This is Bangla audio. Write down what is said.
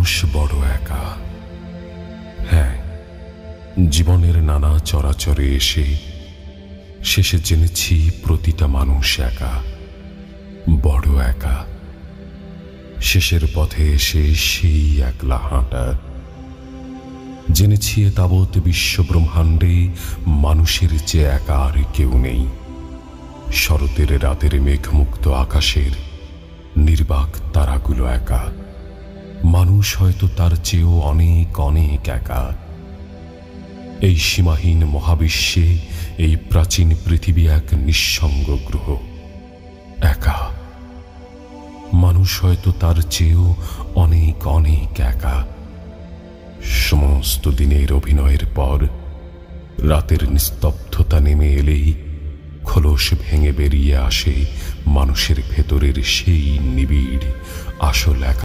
মানুষ বড় একা। হ্যাঁ, জীবনের নানা চরাচরে এসে শেষে জেনেছি প্রতিটা মানুষ একা, বড় একা। শেষের পথে এসে সেই একলা হাঁটা। জেনেছি এ তাবৎ বিশ্ব ব্রহ্মাণ্ডে মানুষের চেয়ে একা আর কেউ নেই। শরতের রাতের মেঘমুক্ত আকাশের নির্বাক তারাগুলো একা। মানুষ হয়তো তার চেয়েও অনেক অনেক একা। এই সীমাহীন মহাবিশ্বে এই প্রাচীন পৃথিবী এক নিঃসঙ্গ গ্রহ, একা। মানুষ হয়তো তার চেয়েও অনেক অনেক একা। সমস্ত দিনের অভিনয়ের পর রাতের নিস্তব্ধতা নেমে এলেই খোলস ভেঙে বেরিয়ে আসে মানুষের ভেতরের সেই নিবিড় আসল একা।